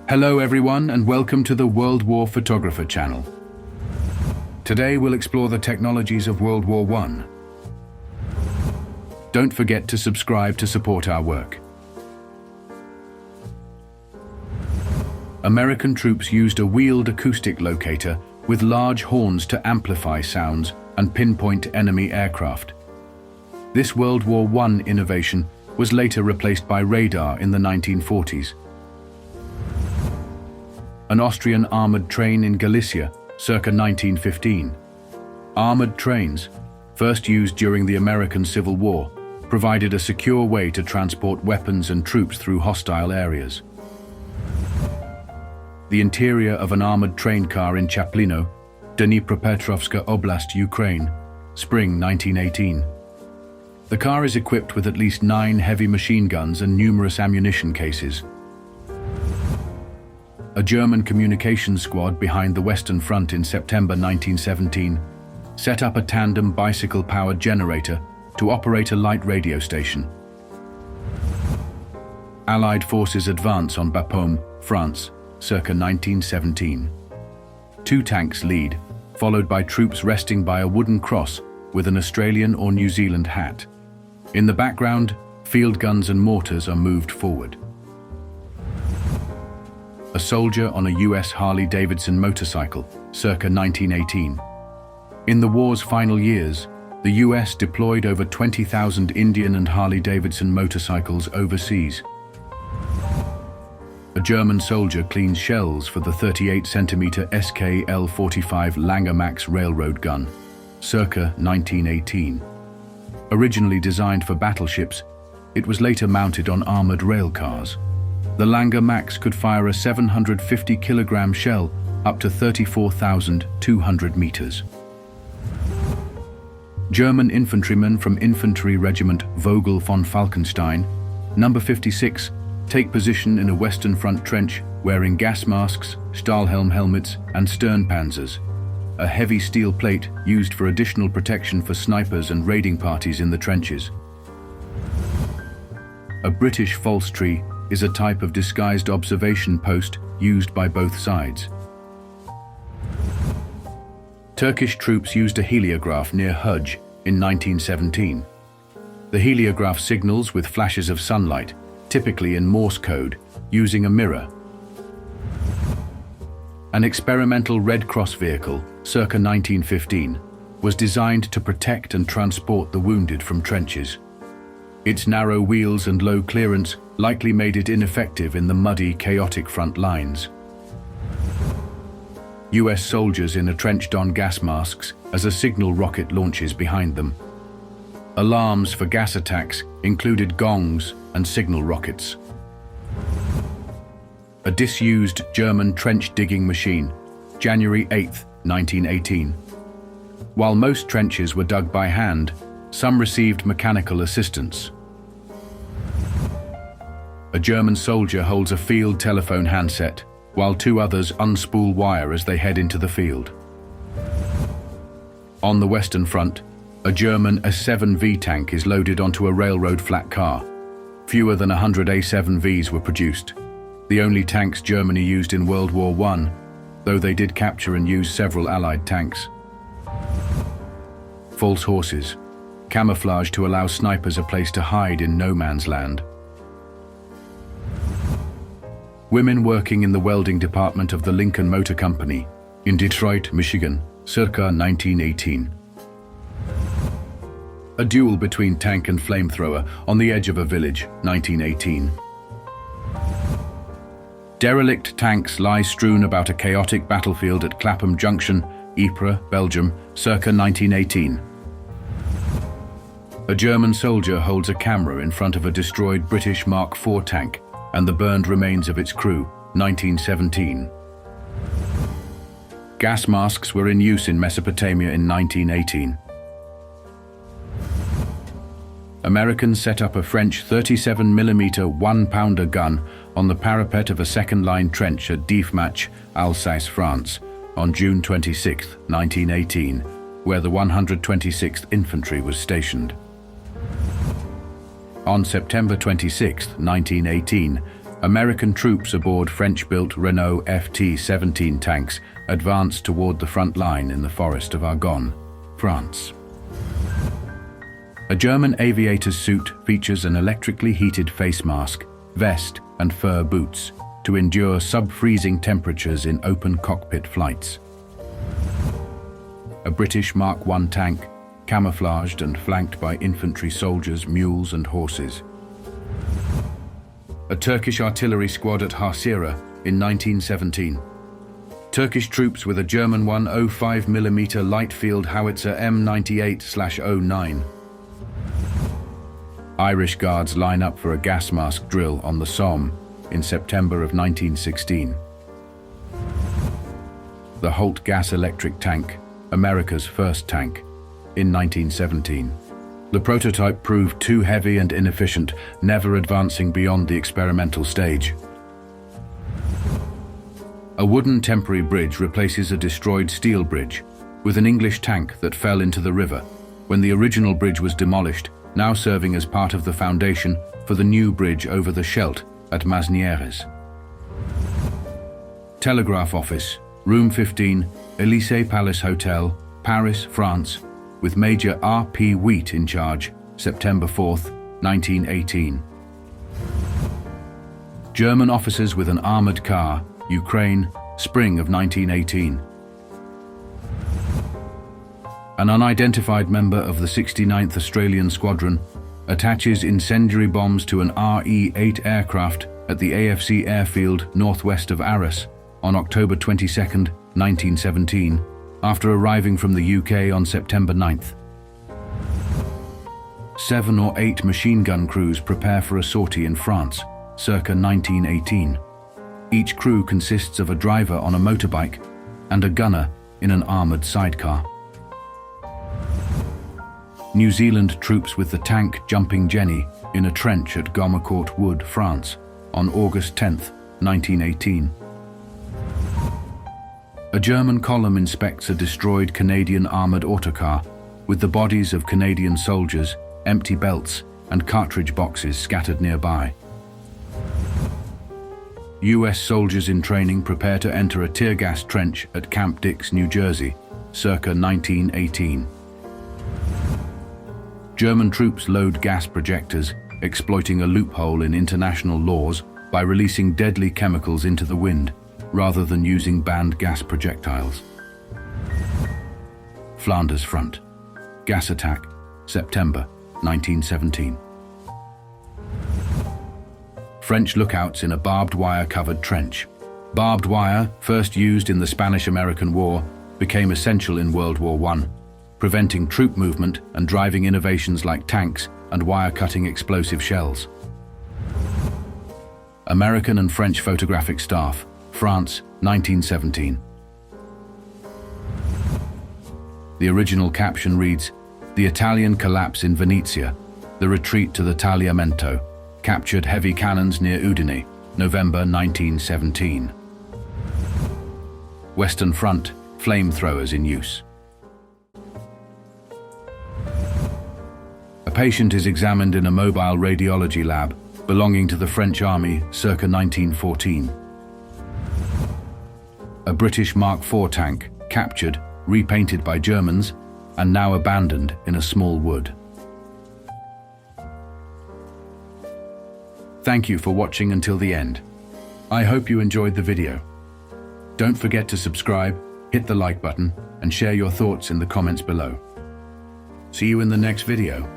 Hello everyone and welcome to the World War Photographer channel. Today we'll explore the technologies of World War I. Don't forget to subscribe to support our work. American troops used a wheeled acoustic locator with large horns to amplify sounds and pinpoint enemy aircraft. This World War I innovation was later replaced by radar in the 1940s. An Austrian armored train in Galicia, circa 1915. Armored trains, first used during the American Civil War, provided a secure way to transport weapons and troops through hostile areas. The interior of an armored train car in Chaplino, Dnipropetrovsk Oblast, Ukraine, spring 1918. The car is equipped with at least 9 heavy machine guns and numerous ammunition cases. A German communications squad behind the Western Front in September 1917 set up a tandem bicycle-powered generator to operate a light radio station. Allied forces advance on Bapaume, France, circa 1917. 2 tanks lead, followed by troops resting by a wooden cross with an Australian or New Zealand hat. In the background, field guns and mortars are moved forward. A soldier on a US Harley-Davidson motorcycle, circa 1918. In the war's final years, the US deployed over 20,000 Indian and Harley-Davidson motorcycles overseas. A German soldier cleans shells for the 38cm SK-L-45 Langer Max railroad gun, circa 1918. Originally designed for battleships, it was later mounted on armored rail cars. The Langer Max could fire a 750-kilogram shell up to 34,200 meters. German infantrymen from Infantry Regiment Vogel von Falkenstein, number 56, take position in a Western Front trench wearing gas masks, Stahlhelm helmets, and Sternpanzers, a heavy steel plate used for additional protection for snipers and raiding parties in the trenches. A British false tree is a type of disguised observation post used by both sides. Turkish troops used a heliograph near Hujj in 1917. The heliograph signals with flashes of sunlight, typically in Morse code, using a mirror. An experimental Red Cross vehicle, circa 1915, was designed to protect and transport the wounded from trenches. Its narrow wheels and low clearance likely made it ineffective in the muddy, chaotic front lines. US soldiers in a trench don gas masks as a signal rocket launches behind them. Alarms for gas attacks included gongs and signal rockets. A disused German trench digging machine, January 8, 1918. While most trenches were dug by hand, some received mechanical assistance. A German soldier holds a field telephone handset, while 2 others unspool wire as they head into the field. On the Western Front, a German A7V tank is loaded onto a railroad flat car. Fewer than 100 A7Vs were produced, the only tanks Germany used in World War I, though they did capture and use several Allied tanks. False horses, camouflage to allow snipers a place to hide in no man's land. Women working in the welding department of the Lincoln Motor Company in Detroit, Michigan, circa 1918. A duel between tank and flamethrower on the edge of a village, 1918. Derelict tanks lie strewn about a chaotic battlefield at Clapham Junction, Ypres, Belgium, circa 1918. A German soldier holds a camera in front of a destroyed British Mark IV tank and the burned remains of its crew, 1917. Gas masks were in use in Mesopotamia in 1918. Americans set up a French 37mm 1-pounder gun on the parapet of a second-line trench at Diefmach, Alsace, France, on June 26, 1918, where the 126th Infantry was stationed. On September 26, 1918, American troops aboard French-built Renault FT-17 tanks advanced toward the front line in the forest of Argonne, France. A German aviator's suit features an electrically heated face mask, vest, and fur boots to endure sub-freezing temperatures in open cockpit flights. A British Mark I tank, camouflaged and flanked by infantry soldiers, mules, and horses. A Turkish artillery squad at Hasira in 1917. Turkish troops with a German 105mm light field howitzer M98/09. Irish Guards line up for a gas mask drill on the Somme in September of 1916. The Holt gas-electric tank, America's first tank, in 1917. The prototype proved too heavy and inefficient, never advancing beyond the experimental stage. A wooden temporary bridge replaces a destroyed steel bridge, with an English tank that fell into the river when the original bridge was demolished, now serving as part of the foundation for the new bridge over the Scheldt at Masnieres. Telegraph office, room 15, Élysée Palace Hotel, Paris, France, with Major R.P. Wheat in charge, September 4, 1918. German officers with an armored car, Ukraine, spring of 1918. An unidentified member of the 69th Australian Squadron attaches incendiary bombs to an RE-8 aircraft at the AFC airfield northwest of Arras on October 22, 1917, after arriving from the UK on September 9th. 7 or 8 machine gun crews prepare for a sortie in France, circa 1918. Each crew consists of a driver on a motorbike and a gunner in an armoured sidecar. New Zealand troops with the tank Jumping Jenny in a trench at Gomecourt Wood, France, on August 10, 1918. A German column inspects a destroyed Canadian armoured autocar with the bodies of Canadian soldiers, empty belts, and cartridge boxes scattered nearby. US soldiers in training prepare to enter a tear gas trench at Camp Dix, New Jersey, circa 1918. German troops load gas projectors, exploiting a loophole in international laws by releasing deadly chemicals into the wind, rather than using banned gas projectiles. Flanders Front. Gas attack, September 1917. French lookouts in a barbed wire-covered trench. Barbed wire, first used in the Spanish-American War, became essential in World War I, preventing troop movement and driving innovations like tanks and wire-cutting explosive shells. American and French photographic staff, France, 1917. The original caption reads, "The Italian collapse in Venezia, the retreat to the Tagliamento, captured heavy cannons near Udine, November 1917. Western Front, flamethrowers in use." A patient is examined in a mobile radiology lab belonging to the French Army circa 1914. A British Mark IV tank, captured, repainted by Germans, and now abandoned in a small wood. Thank you for watching until the end. I hope you enjoyed the video. Don't forget to subscribe, hit the like button, and share your thoughts in the comments below. See you in the next video.